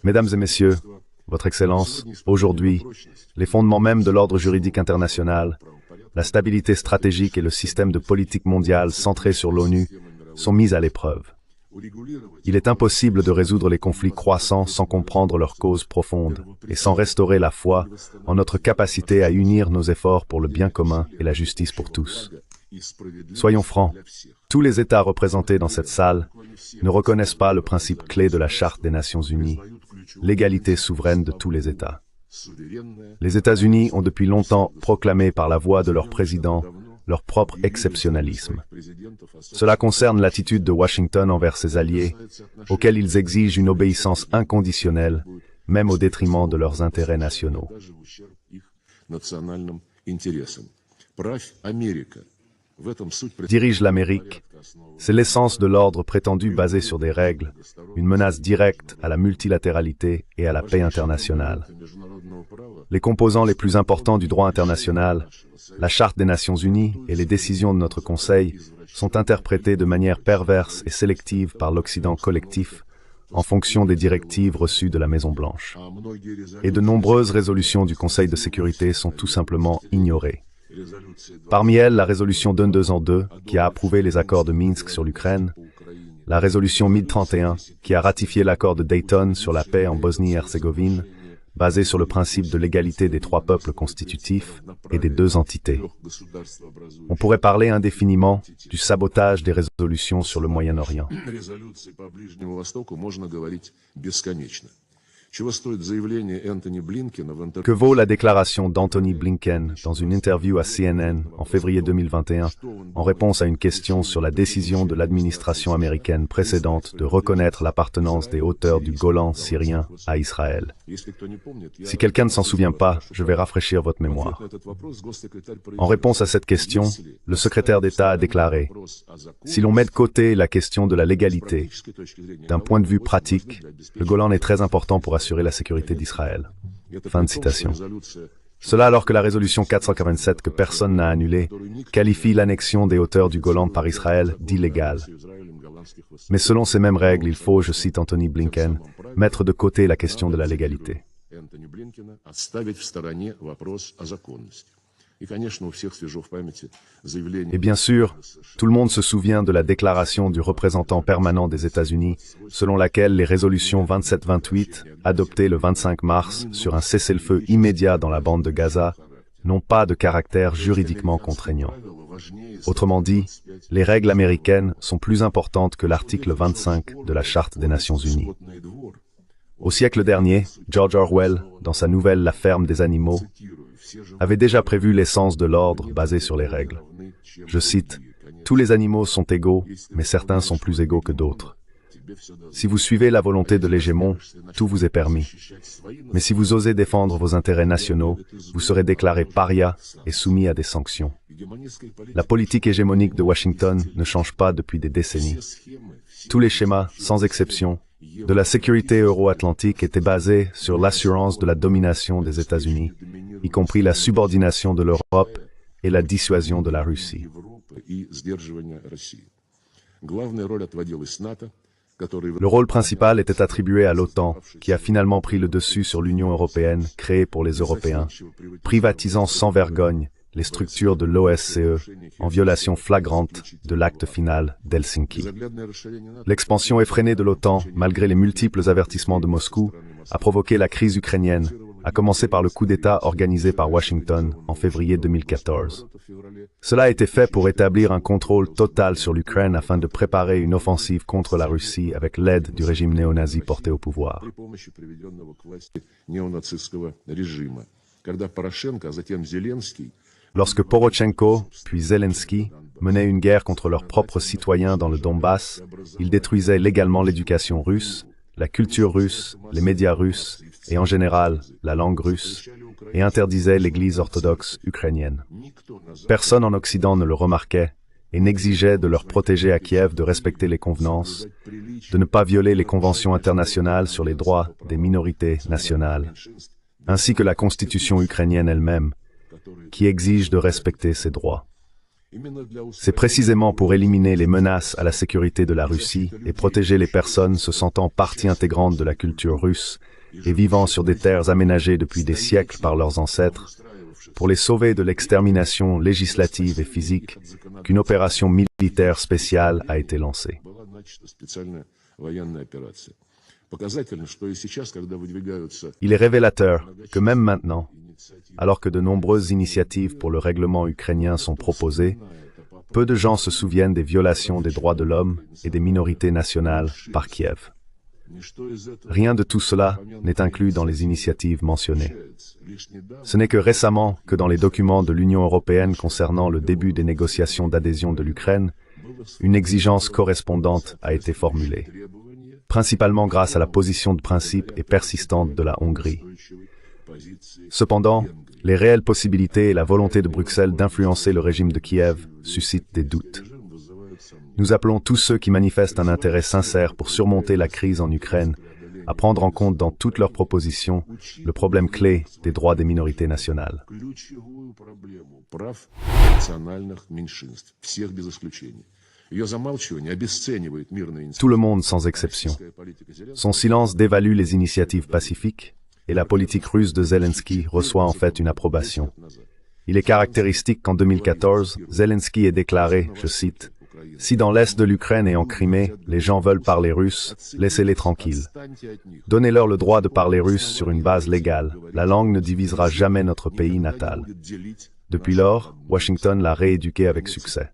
Mesdames et messieurs, Votre Excellence, aujourd'hui, les fondements même de l'ordre juridique international, la stabilité stratégique et le système de politique mondiale centré sur l'ONU sont mis à l'épreuve. Il est impossible de résoudre les conflits croissants sans comprendre leurs causes profondes et sans restaurer la foi en notre capacité à unir nos efforts pour le bien commun et la justice pour tous. Soyons francs, tous les États représentés dans cette salle ne reconnaissent pas le principe clé de la Charte des Nations Unies, l'égalité souveraine de tous les États. Les États-Unis ont depuis longtemps proclamé par la voix de leur président leur propre exceptionnalisme. Cela concerne l'attitude de Washington envers ses alliés, auxquels ils exigent une obéissance inconditionnelle, même au détriment de leurs intérêts nationaux. Dirige l'Amérique, c'est l'essence de l'ordre prétendu basé sur des règles, une menace directe à la multilatéralité et à la paix internationale. Les composants les plus importants du droit international, la Charte des Nations Unies et les décisions de notre Conseil sont interprétés de manière perverse et sélective par l'Occident collectif en fonction des directives reçues de la Maison-Blanche. Et de nombreuses résolutions du Conseil de sécurité sont tout simplement ignorées. Parmi elles, la résolution 2202 qui a approuvé les accords de Minsk sur l'Ukraine, la résolution 1031 qui a ratifié l'accord de Dayton sur la paix en Bosnie-Herzégovine, basé sur le principe de l'égalité des trois peuples constitutifs et des deux entités. On pourrait parler indéfiniment du sabotage des résolutions sur le Moyen-Orient. Que vaut la déclaration d'Anthony Blinken dans une interview à CNN en février 2021 en réponse à une question sur la décision de l'administration américaine précédente de reconnaître l'appartenance des hauteurs du Golan syrien à Israël? Si quelqu'un ne s'en souvient pas, je vais rafraîchir votre mémoire. En réponse à cette question, le secrétaire d'État a déclaré « Si l'on met de côté la question de la légalité, d'un point de vue pratique, le Golan est très important pour assurer la sécurité d'Israël. » Fin de citation. Cela alors que la résolution 447 que personne n'a annulée qualifie l'annexion des hauteurs du Golan par Israël d'illégale. Mais selon ces mêmes règles, il faut, je cite Anthony Blinken, mettre de côté la question de la légalité. Et bien sûr, tout le monde se souvient de la déclaration du représentant permanent des États-Unis, selon laquelle les résolutions 2728, adoptées le 25 mars sur un cessez-le-feu immédiat dans la bande de Gaza, n'ont pas de caractère juridiquement contraignant. Autrement dit, les règles américaines sont plus importantes que l'article 25 de la Charte des Nations Unies. Au siècle dernier, George Orwell, dans sa nouvelle La ferme des animaux, avait déjà prévu l'essence de l'ordre basé sur les règles. Je cite, « Tous les animaux sont égaux, mais certains sont plus égaux que d'autres. Si vous suivez la volonté de l'hégémon, tout vous est permis. Mais si vous osez défendre vos intérêts nationaux, vous serez déclaré paria et soumis à des sanctions. » La politique hégémonique de Washington ne change pas depuis des décennies. Tous les schémas, sans exception, de la sécurité euro-atlantique étaient basés sur l'assurance de la domination des États-Unis, y compris la subordination de l'Europe et la dissuasion de la Russie. Le rôle principal était attribué à l'OTAN, qui a finalement pris le dessus sur l'Union européenne, créée pour les Européens, privatisant sans vergogne les structures de l'OSCE en violation flagrante de l'acte final d'Helsinki. L'expansion effrénée de l'OTAN, malgré les multiples avertissements de Moscou, a provoqué la crise ukrainienne, à commencer par le coup d'État organisé par Washington en février 2014. Cela a été fait pour établir un contrôle total sur l'Ukraine afin de préparer une offensive contre la Russie avec l'aide du régime néo-nazi porté au pouvoir. Lorsque Porochenko, puis Zelensky, menaient une guerre contre leurs propres citoyens dans le Donbass, ils détruisaient légalement l'éducation russe, la culture russe, les médias russes et en général la langue russe, et interdisaient l'Église orthodoxe ukrainienne. Personne en Occident ne le remarquait et n'exigeait de leur protégés à Kiev de respecter les convenances, de ne pas violer les conventions internationales sur les droits des minorités nationales, ainsi que la constitution ukrainienne elle-même, qui exige de respecter ces droits. C'est précisément pour éliminer les menaces à la sécurité de la Russie et protéger les personnes se sentant partie intégrante de la culture russe et vivant sur des terres aménagées depuis des siècles par leurs ancêtres, pour les sauver de l'extermination législative et physique, qu'une opération militaire spéciale a été lancée. Il est révélateur que même maintenant, alors que de nombreuses initiatives pour le règlement ukrainien sont proposées, peu de gens se souviennent des violations des droits de l'homme et des minorités nationales par Kiev. Rien de tout cela n'est inclus dans les initiatives mentionnées. Ce n'est que récemment que dans les documents de l'Union européenne concernant le début des négociations d'adhésion de l'Ukraine, une exigence correspondante a été formulée, principalement grâce à la position de principe et persistante de la Hongrie. Cependant, les réelles possibilités et la volonté de Bruxelles d'influencer le régime de Kiev suscitent des doutes. Nous appelons tous ceux qui manifestent un intérêt sincère pour surmonter la crise en Ukraine à prendre en compte dans toutes leurs propositions le problème clé des droits des minorités nationales. Tout le monde sans exception. Son silence dévalue les initiatives pacifiques et la politique russe de Zelensky reçoit en fait une approbation. Il est caractéristique qu'en 2014, Zelensky ait déclaré, je cite, « Si dans l'est de l'Ukraine et en Crimée, les gens veulent parler russe, laissez-les tranquilles. Donnez-leur le droit de parler russe sur une base légale. La langue ne divisera jamais notre pays natal. » Depuis lors, Washington l'a rééduqué avec succès.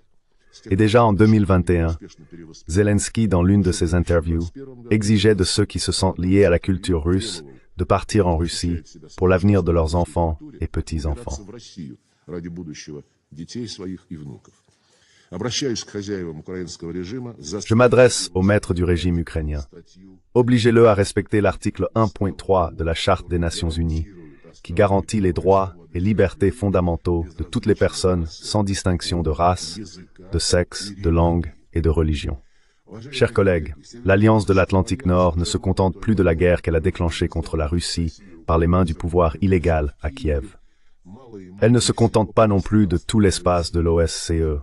Et déjà en 2021, Zelensky, dans l'une de ses interviews, exigeait de ceux qui se sentent liés à la culture russe de partir en Russie pour l'avenir de leurs enfants et petits-enfants. Je m'adresse aux maîtres du régime ukrainien. Obligez-le à respecter l'article 1.3 de la Charte des Nations Unies, qui garantit les droits et libertés fondamentaux de toutes les personnes sans distinction de race, de sexe, de langue et de religion. Chers collègues, l'Alliance de l'Atlantique Nord ne se contente plus de la guerre qu'elle a déclenchée contre la Russie par les mains du pouvoir illégal à Kiev. Elle ne se contente pas non plus de tout l'espace de l'OSCE.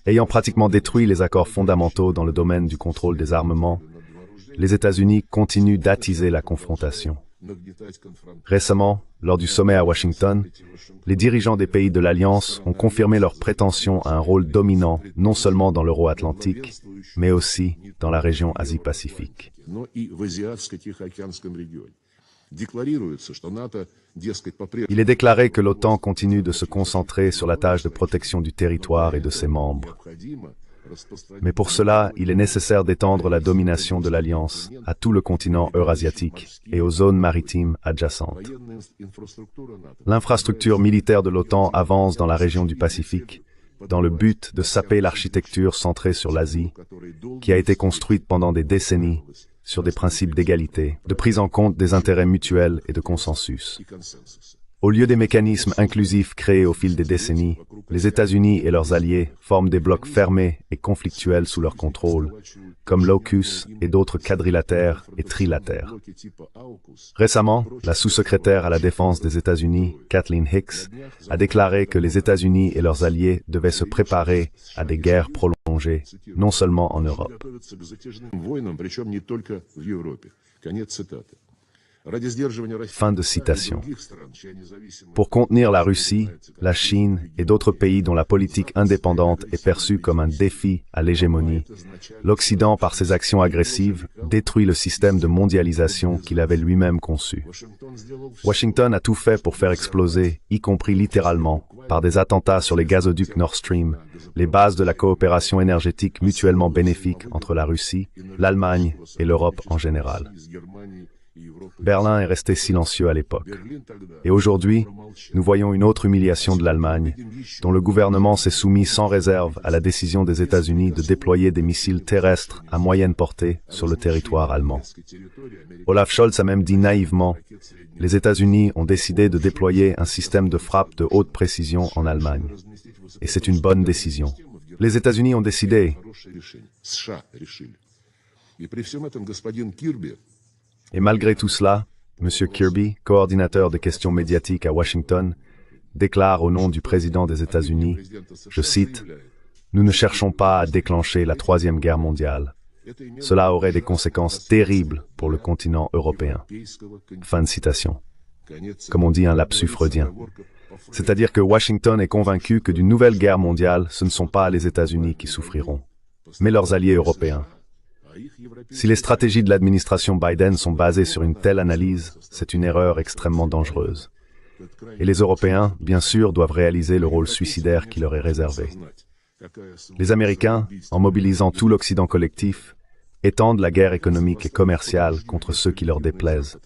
Ayant pratiquement détruit les accords fondamentaux dans le domaine du contrôle des armements, les États-Unis continuent d'attiser la confrontation. Récemment, lors du sommet à Washington, les dirigeants des pays de l'Alliance ont confirmé leur prétention à un rôle dominant non seulement dans l'Euro-Atlantique, mais aussi dans la région Asie-Pacifique. Il est déclaré que l'OTAN continue de se concentrer sur la tâche de protection du territoire et de ses membres. Mais pour cela, il est nécessaire d'étendre la domination de l'Alliance à tout le continent eurasiatique et aux zones maritimes adjacentes. L'infrastructure militaire de l'OTAN avance dans la région du Pacifique, dans le but de saper l'architecture centrée sur l'Asie, qui a été construite pendant des décennies sur des principes d'égalité, de prise en compte des intérêts mutuels et de consensus. Au lieu des mécanismes inclusifs créés au fil des décennies, les États-Unis et leurs alliés forment des blocs fermés et conflictuels sous leur contrôle, comme l'AUKUS et d'autres quadrilatères et trilatères. Récemment, la sous-secrétaire à la défense des États-Unis, Kathleen Hicks, a déclaré que les États-Unis et leurs alliés devaient se préparer à des guerres prolongées, non seulement en Europe. Fin de citation. Pour contenir la Russie, la Chine et d'autres pays dont la politique indépendante est perçue comme un défi à l'hégémonie, l'Occident, par ses actions agressives, détruit le système de mondialisation qu'il avait lui-même conçu. Washington a tout fait pour faire exploser, y compris littéralement, par des attentats sur les gazoducs Nord Stream, les bases de la coopération énergétique mutuellement bénéfique entre la Russie, l'Allemagne et l'Europe en général. Berlin est resté silencieux à l'époque. Et aujourd'hui, nous voyons une autre humiliation de l'Allemagne, dont le gouvernement s'est soumis sans réserve à la décision des États-Unis de déployer des missiles terrestres à moyenne portée sur le territoire allemand. Olaf Scholz a même dit naïvement, « Les États-Unis ont décidé de déployer un système de frappe de haute précision en Allemagne. Et c'est une bonne décision. Les États-Unis ont décidé. » Et malgré tout cela, M. Kirby, coordinateur des questions médiatiques à Washington, déclare au nom du président des États-Unis, je cite, « Nous ne cherchons pas à déclencher la Troisième Guerre mondiale. Cela aurait des conséquences terribles pour le continent européen. » Fin de citation. Comme on dit, un lapsus freudien. C'est-à-dire que Washington est convaincu que d'une nouvelle guerre mondiale, ce ne sont pas les États-Unis qui souffriront, mais leurs alliés européens. Si les stratégies de l'administration Biden sont basées sur une telle analyse, c'est une erreur extrêmement dangereuse. Et les Européens, bien sûr, doivent réaliser le rôle suicidaire qui leur est réservé. Les Américains, en mobilisant tout l'Occident collectif, étendent la guerre économique et commerciale contre ceux qui leur déplaisent,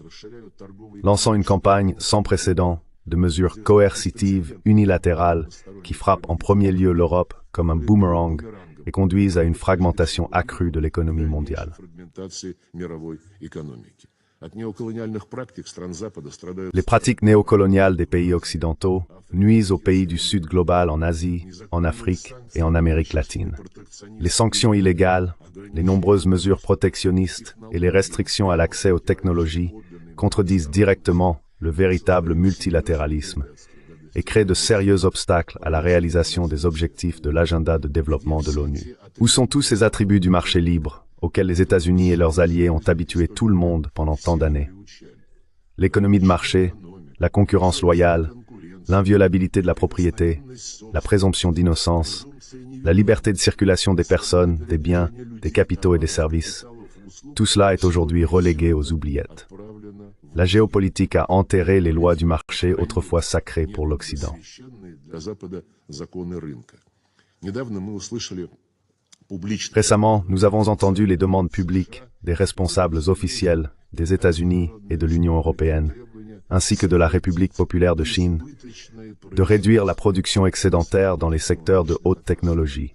lançant une campagne sans précédent de mesures coercitives, unilatérales, qui frappent en premier lieu l'Europe comme un boomerang et conduisent à une fragmentation accrue de l'économie mondiale. Les pratiques néocoloniales des pays occidentaux nuisent aux pays du Sud global en Asie, en Afrique et en Amérique latine. Les sanctions illégales, les nombreuses mesures protectionnistes et les restrictions à l'accès aux technologies contredisent directement le véritable multilatéralisme et créent de sérieux obstacles à la réalisation des objectifs de l'agenda de développement de l'ONU. Où sont tous ces attributs du marché libre auxquels les États-Unis et leurs alliés ont habitué tout le monde pendant tant d'années? L'économie de marché, la concurrence loyale, l'inviolabilité de la propriété, la présomption d'innocence, la liberté de circulation des personnes, des biens, des capitaux et des services. Tout cela est aujourd'hui relégué aux oubliettes. La géopolitique a enterré les lois du marché autrefois sacrées pour l'Occident. Récemment, nous avons entendu les demandes publiques des responsables officiels des États-Unis et de l'Union européenne, ainsi que de la République populaire de Chine, de réduire la production excédentaire dans les secteurs de haute technologie.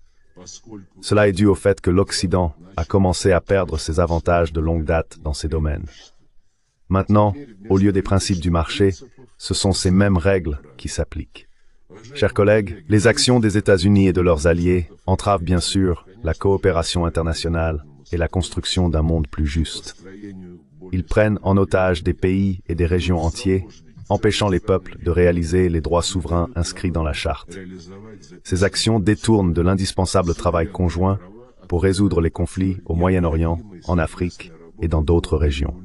Cela est dû au fait que l'Occident a commencé à perdre ses avantages de longue date dans ces domaines. Maintenant, au lieu des principes du marché, ce sont ces mêmes règles qui s'appliquent. Chers collègues, les actions des États-Unis et de leurs alliés entravent bien sûr la coopération internationale et la construction d'un monde plus juste. Ils prennent en otage des pays et des régions entiers, empêchant les peuples de réaliser les droits souverains inscrits dans la Charte. Ces actions détournent de l'indispensable travail conjoint pour résoudre les conflits au Moyen-Orient, en Afrique et dans d'autres régions.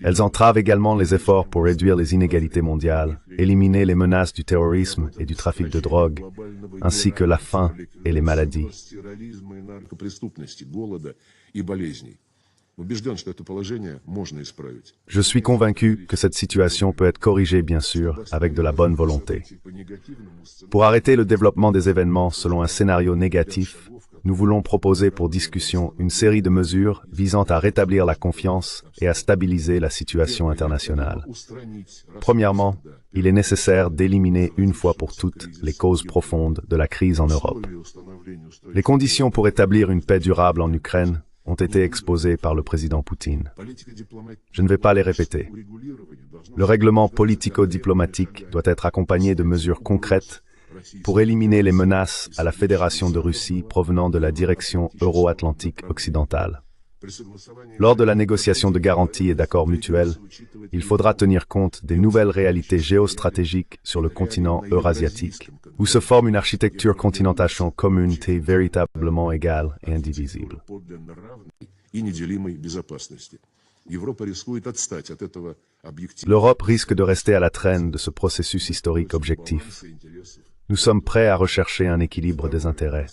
Elles entravent également les efforts pour réduire les inégalités mondiales, éliminer les menaces du terrorisme et du trafic de drogue, ainsi que la faim et les maladies. Je suis convaincu que cette situation peut être corrigée, bien sûr, avec de la bonne volonté. Pour arrêter le développement des événements selon un scénario négatif, nous voulons proposer pour discussion une série de mesures visant à rétablir la confiance et à stabiliser la situation internationale. Premièrement, il est nécessaire d'éliminer une fois pour toutes les causes profondes de la crise en Europe. Les conditions pour établir une paix durable en Ukraine ont été exposées par le président Poutine. Je ne vais pas les répéter. Le règlement politico-diplomatique doit être accompagné de mesures concrètes pour éliminer les menaces à la Fédération de Russie provenant de la direction euro-atlantique occidentale. Lors de la négociation de garanties et d'accords mutuels, il faudra tenir compte des nouvelles réalités géostratégiques sur le continent eurasiatique, où se forme une architecture continentale commune véritablement égale et indivisible. L'Europe risque de rester à la traîne de ce processus historique objectif. Nous sommes prêts à rechercher un équilibre des intérêts.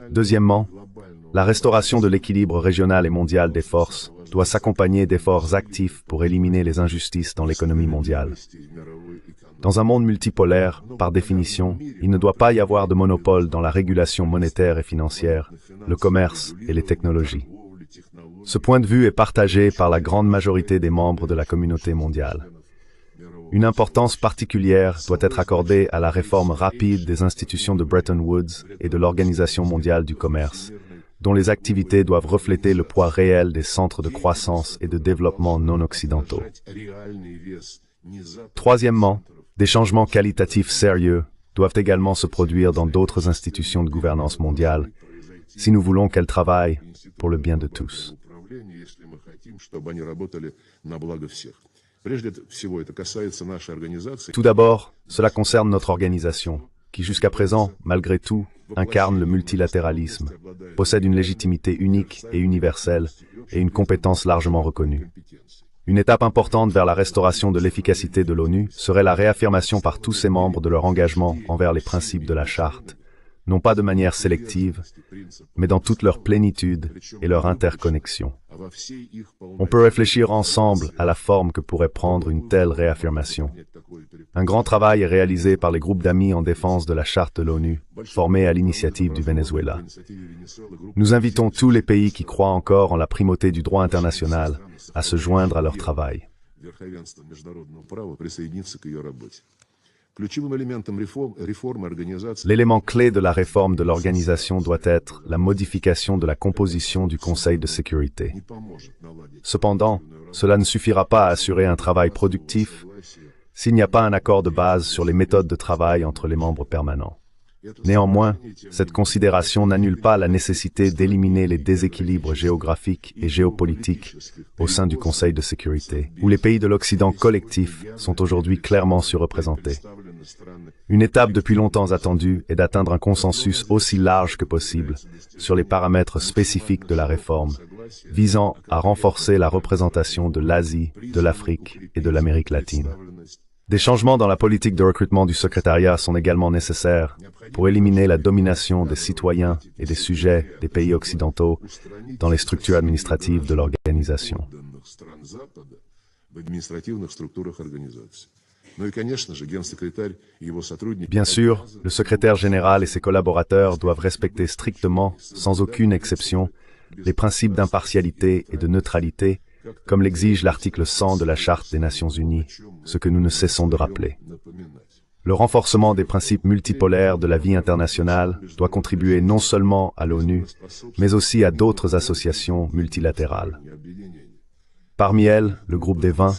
Deuxièmement, la restauration de l'équilibre régional et mondial des forces doit s'accompagner d'efforts actifs pour éliminer les injustices dans l'économie mondiale. Dans un monde multipolaire, par définition, il ne doit pas y avoir de monopole dans la régulation monétaire et financière, le commerce et les technologies. Ce point de vue est partagé par la grande majorité des membres de la communauté mondiale. Une importance particulière doit être accordée à la réforme rapide des institutions de Bretton Woods et de l'Organisation mondiale du commerce, dont les activités doivent refléter le poids réel des centres de croissance et de développement non occidentaux. Troisièmement, des changements qualitatifs sérieux doivent également se produire dans d'autres institutions de gouvernance mondiale, si nous voulons qu'elles travaillent pour le bien de tous. Tout d'abord, cela concerne notre organisation, qui jusqu'à présent, malgré tout, incarne le multilatéralisme, possède une légitimité unique et universelle et une compétence largement reconnue. Une étape importante vers la restauration de l'efficacité de l'ONU serait la réaffirmation par tous ses membres de leur engagement envers les principes de la Charte, non pas de manière sélective, mais dans toute leur plénitude et leur interconnexion. On peut réfléchir ensemble à la forme que pourrait prendre une telle réaffirmation. Un grand travail est réalisé par les groupes d'amis en défense de la Charte de l'ONU, formés à l'initiative du Venezuela. Nous invitons tous les pays qui croient encore en la primauté du droit international à se joindre à leur travail. L'élément clé de la réforme de l'organisation doit être la modification de la composition du Conseil de sécurité. Cependant, cela ne suffira pas à assurer un travail productif s'il n'y a pas un accord de base sur les méthodes de travail entre les membres permanents. Néanmoins, cette considération n'annule pas la nécessité d'éliminer les déséquilibres géographiques et géopolitiques au sein du Conseil de sécurité, où les pays de l'Occident collectif sont aujourd'hui clairement surreprésentés. Une étape depuis longtemps attendue est d'atteindre un consensus aussi large que possible sur les paramètres spécifiques de la réforme, visant à renforcer la représentation de l'Asie, de l'Afrique et de l'Amérique latine. Des changements dans la politique de recrutement du secrétariat sont également nécessaires pour éliminer la domination des citoyens et des sujets des pays occidentaux dans les structures administratives de l'organisation. Bien sûr, le secrétaire général et ses collaborateurs doivent respecter strictement, sans aucune exception, les principes d'impartialité et de neutralité, comme l'exige l'article 100 de la Charte des Nations Unies, ce que nous ne cessons de rappeler. Le renforcement des principes multipolaires de la vie internationale doit contribuer non seulement à l'ONU, mais aussi à d'autres associations multilatérales. Parmi elles, le groupe des 20,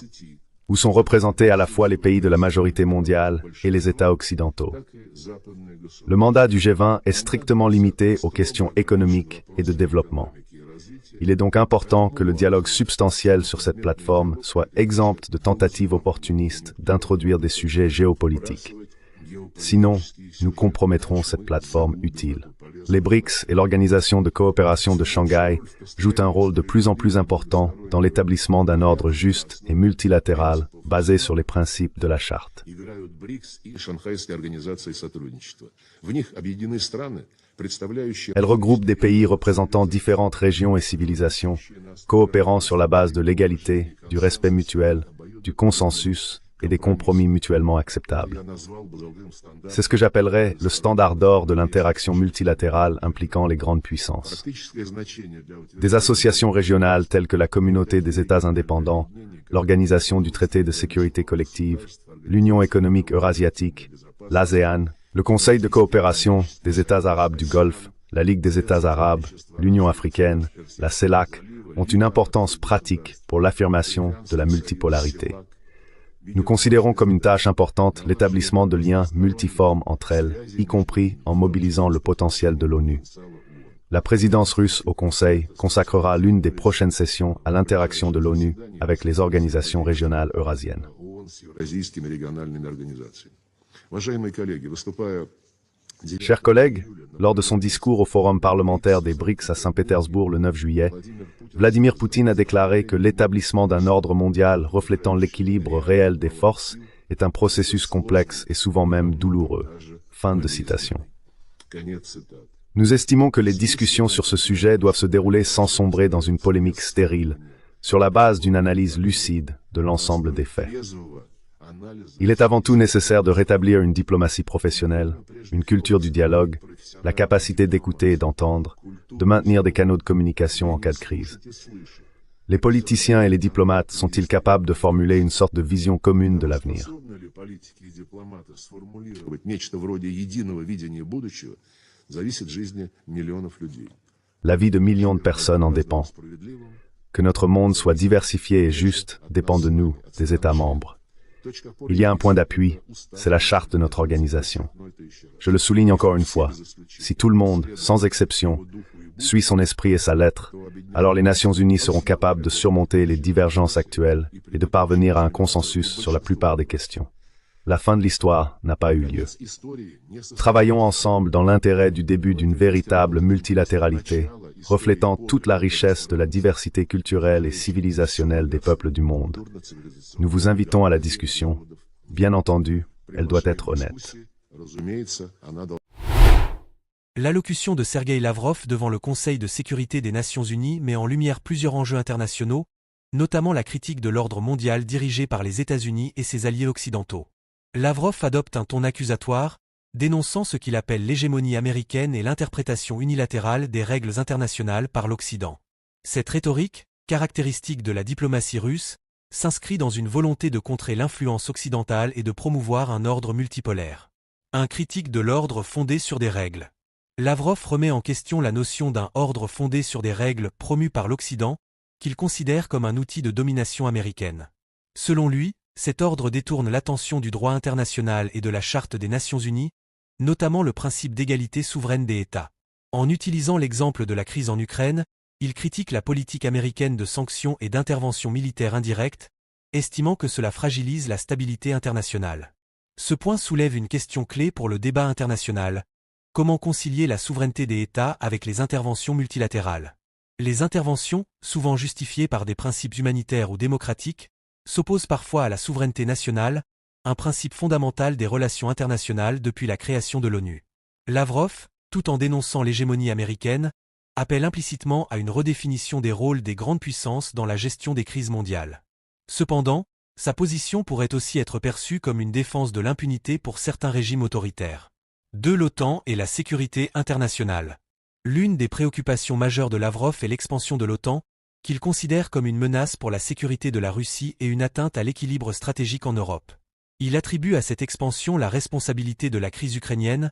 où sont représentés à la fois les pays de la majorité mondiale et les États occidentaux. Le mandat du G20 est strictement limité aux questions économiques et de développement. Il est donc important que le dialogue substantiel sur cette plateforme soit exempt de tentatives opportunistes d'introduire des sujets géopolitiques. Sinon, nous compromettrons cette plateforme utile. Les BRICS et l'Organisation de coopération de Shanghai jouent un rôle de plus en plus important dans l'établissement d'un ordre juste et multilatéral basé sur les principes de la Charte. Elle regroupe des pays représentant différentes régions et civilisations, coopérant sur la base de l'égalité, du respect mutuel, du consensus et des compromis mutuellement acceptables. C'est ce que j'appellerais le standard d'or de l'interaction multilatérale impliquant les grandes puissances. Des associations régionales telles que la Communauté des États indépendants, l'Organisation du Traité de sécurité collective, l'Union économique eurasiatique, l'ASEAN, le Conseil de coopération des États arabes du Golfe, la Ligue des États arabes, l'Union africaine, la CELAC ont une importance pratique pour l'affirmation de la multipolarité. Nous considérons comme une tâche importante l'établissement de liens multiformes entre elles, y compris en mobilisant le potentiel de l'ONU. La présidence russe au Conseil consacrera l'une des prochaines sessions à l'interaction de l'ONU avec les organisations régionales eurasiennes. Chers collègues, lors de son discours au Forum parlementaire des BRICS à Saint-Pétersbourg le 9 juillet, Vladimir Poutine a déclaré que l'établissement d'un ordre mondial reflétant l'équilibre réel des forces est un processus complexe et souvent même douloureux. Fin de citation. Nous estimons que les discussions sur ce sujet doivent se dérouler sans sombrer dans une polémique stérile, sur la base d'une analyse lucide de l'ensemble des faits. Il est avant tout nécessaire de rétablir une diplomatie professionnelle, une culture du dialogue, la capacité d'écouter et d'entendre, de maintenir des canaux de communication en cas de crise. Les politiciens et les diplomates sont-ils capables de formuler une sorte de vision commune de l'avenir? La vie de millions de personnes en dépend. Que notre monde soit diversifié et juste dépend de nous, des États membres. Il y a un point d'appui, c'est la charte de notre organisation. Je le souligne encore une fois, si tout le monde, sans exception, suit son esprit et sa lettre, alors les Nations Unies seront capables de surmonter les divergences actuelles et de parvenir à un consensus sur la plupart des questions. La fin de l'histoire n'a pas eu lieu. Travaillons ensemble dans l'intérêt du début d'une véritable multilatéralité, reflétant toute la richesse de la diversité culturelle et civilisationnelle des peuples du monde. Nous vous invitons à la discussion. Bien entendu, elle doit être honnête. L'allocution de Sergueï Lavrov devant le Conseil de sécurité des Nations Unies met en lumière plusieurs enjeux internationaux, notamment la critique de l'ordre mondial dirigé par les États-Unis et ses alliés occidentaux. Lavrov adopte un ton accusatoire, dénonçant ce qu'il appelle l'hégémonie américaine et l'interprétation unilatérale des règles internationales par l'Occident. Cette rhétorique, caractéristique de la diplomatie russe, s'inscrit dans une volonté de contrer l'influence occidentale et de promouvoir un ordre multipolaire. Un critique de l'ordre fondé sur des règles. Lavrov remet en question la notion d'un ordre fondé sur des règles promues par l'Occident, qu'il considère comme un outil de domination américaine. Selon lui, cet ordre détourne l'attention du droit international et de la Charte des Nations Unies, notamment le principe d'égalité souveraine des États. En utilisant l'exemple de la crise en Ukraine, il critique la politique américaine de sanctions et d'intervention militaire indirecte, estimant que cela fragilise la stabilité internationale. Ce point soulève une question clé pour le débat international. Comment concilier la souveraineté des États avec les interventions multilatérales? Les interventions, souvent justifiées par des principes humanitaires ou démocratiques, s'opposent parfois à la souveraineté nationale, un principe fondamental des relations internationales depuis la création de l'ONU. Lavrov, tout en dénonçant l'hégémonie américaine, appelle implicitement à une redéfinition des rôles des grandes puissances dans la gestion des crises mondiales. Cependant, sa position pourrait aussi être perçue comme une défense de l'impunité pour certains régimes autoritaires. De l'OTAN et la sécurité internationale. L'une des préoccupations majeures de Lavrov est l'expansion de l'OTAN, qu'il considère comme une menace pour la sécurité de la Russie et une atteinte à l'équilibre stratégique en Europe. Il attribue à cette expansion la responsabilité de la crise ukrainienne,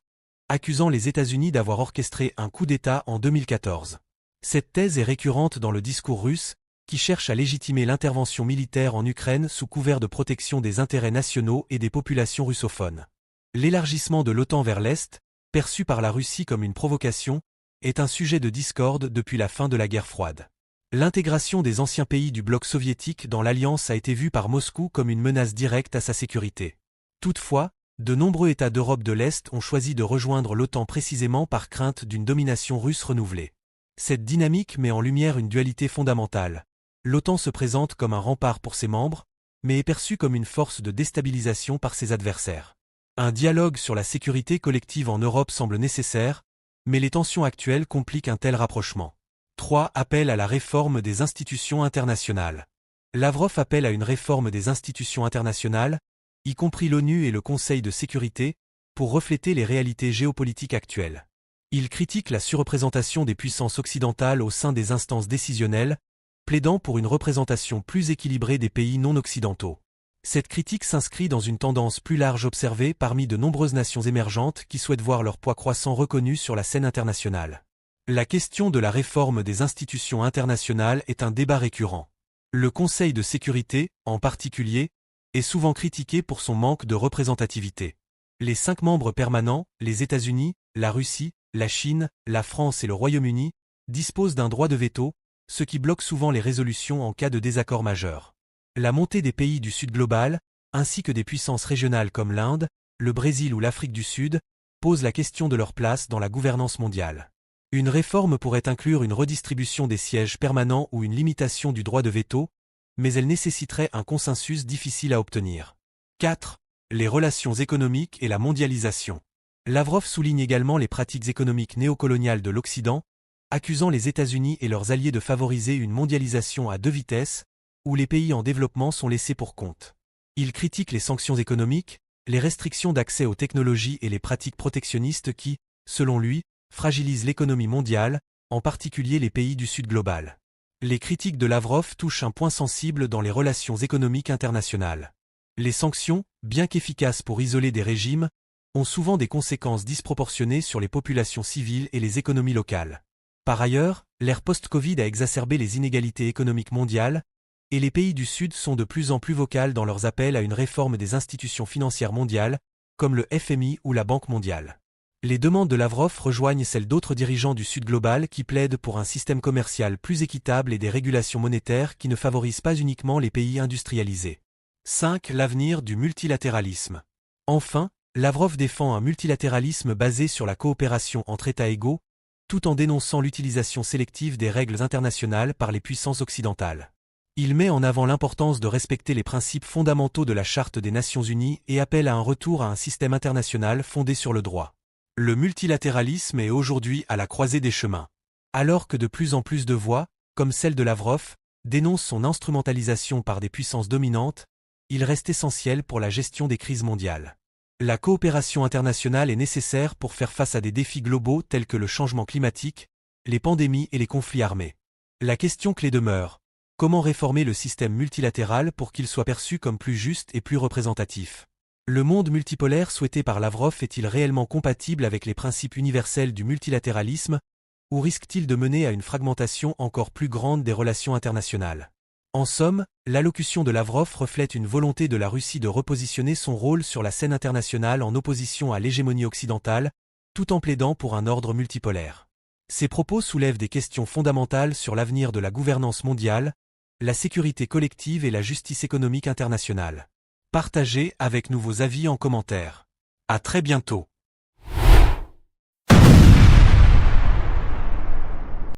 accusant les États-Unis d'avoir orchestré un coup d'État en 2014. Cette thèse est récurrente dans le discours russe, qui cherche à légitimer l'intervention militaire en Ukraine sous couvert de protection des intérêts nationaux et des populations russophones. L'élargissement de l'OTAN vers l'Est, perçu par la Russie comme une provocation, est un sujet de discorde depuis la fin de la guerre froide. L'intégration des anciens pays du bloc soviétique dans l'Alliance a été vue par Moscou comme une menace directe à sa sécurité. Toutefois, de nombreux États d'Europe de l'Est ont choisi de rejoindre l'OTAN précisément par crainte d'une domination russe renouvelée. Cette dynamique met en lumière une dualité fondamentale. L'OTAN se présente comme un rempart pour ses membres, mais est perçue comme une force de déstabilisation par ses adversaires. Un dialogue sur la sécurité collective en Europe semble nécessaire, mais les tensions actuelles compliquent un tel rapprochement. 3. Appel à la réforme des institutions internationales. Lavrov appelle à une réforme des institutions internationales, y compris l'ONU et le Conseil de sécurité, pour refléter les réalités géopolitiques actuelles. Il critique la surreprésentation des puissances occidentales au sein des instances décisionnelles, plaidant pour une représentation plus équilibrée des pays non occidentaux. Cette critique s'inscrit dans une tendance plus large observée parmi de nombreuses nations émergentes qui souhaitent voir leur poids croissant reconnu sur la scène internationale. La question de la réforme des institutions internationales est un débat récurrent. Le Conseil de sécurité, en particulier, est souvent critiqué pour son manque de représentativité. Les 5 membres permanents, les États-Unis, la Russie, la Chine, la France et le Royaume-Uni, disposent d'un droit de veto, ce qui bloque souvent les résolutions en cas de désaccord majeur. La montée des pays du Sud global, ainsi que des puissances régionales comme l'Inde, le Brésil ou l'Afrique du Sud, pose la question de leur place dans la gouvernance mondiale. Une réforme pourrait inclure une redistribution des sièges permanents ou une limitation du droit de veto, mais elle nécessiterait un consensus difficile à obtenir. 4. Les relations économiques et la mondialisation. Lavrov souligne également les pratiques économiques néocoloniales de l'Occident, accusant les États-Unis et leurs alliés de favoriser une mondialisation à 2 vitesses, où les pays en développement sont laissés pour compte. Il critique les sanctions économiques, les restrictions d'accès aux technologies et les pratiques protectionnistes qui, selon lui, fragilisent l'économie mondiale, en particulier les pays du Sud global. Les critiques de Lavrov touchent un point sensible dans les relations économiques internationales. Les sanctions, bien qu'efficaces pour isoler des régimes, ont souvent des conséquences disproportionnées sur les populations civiles et les économies locales. Par ailleurs, l'ère post-Covid a exacerbé les inégalités économiques mondiales, et les pays du Sud sont de plus en plus vocales dans leurs appels à une réforme des institutions financières mondiales, comme le FMI ou la Banque mondiale. Les demandes de Lavrov rejoignent celles d'autres dirigeants du Sud global qui plaident pour un système commercial plus équitable et des régulations monétaires qui ne favorisent pas uniquement les pays industrialisés. 5. L'avenir du multilatéralisme. Enfin, Lavrov défend un multilatéralisme basé sur la coopération entre États égaux, tout en dénonçant l'utilisation sélective des règles internationales par les puissances occidentales. Il met en avant l'importance de respecter les principes fondamentaux de la Charte des Nations Unies et appelle à un retour à un système international fondé sur le droit. Le multilatéralisme est aujourd'hui à la croisée des chemins. Alors que de plus en plus de voix, comme celle de Lavrov, dénoncent son instrumentalisation par des puissances dominantes, il reste essentiel pour la gestion des crises mondiales. La coopération internationale est nécessaire pour faire face à des défis globaux tels que le changement climatique, les pandémies et les conflits armés. La question clé demeure: comment réformer le système multilatéral pour qu'il soit perçu comme plus juste et plus représentatif? Le monde multipolaire souhaité par Lavrov est-il réellement compatible avec les principes universels du multilatéralisme, ou risque-t-il de mener à une fragmentation encore plus grande des relations internationales? En somme, l'allocution de Lavrov reflète une volonté de la Russie de repositionner son rôle sur la scène internationale en opposition à l'hégémonie occidentale, tout en plaidant pour un ordre multipolaire. Ces propos soulèvent des questions fondamentales sur l'avenir de la gouvernance mondiale, la sécurité collective et la justice économique internationale. Partagez avec nous vos avis en commentaire. À très bientôt.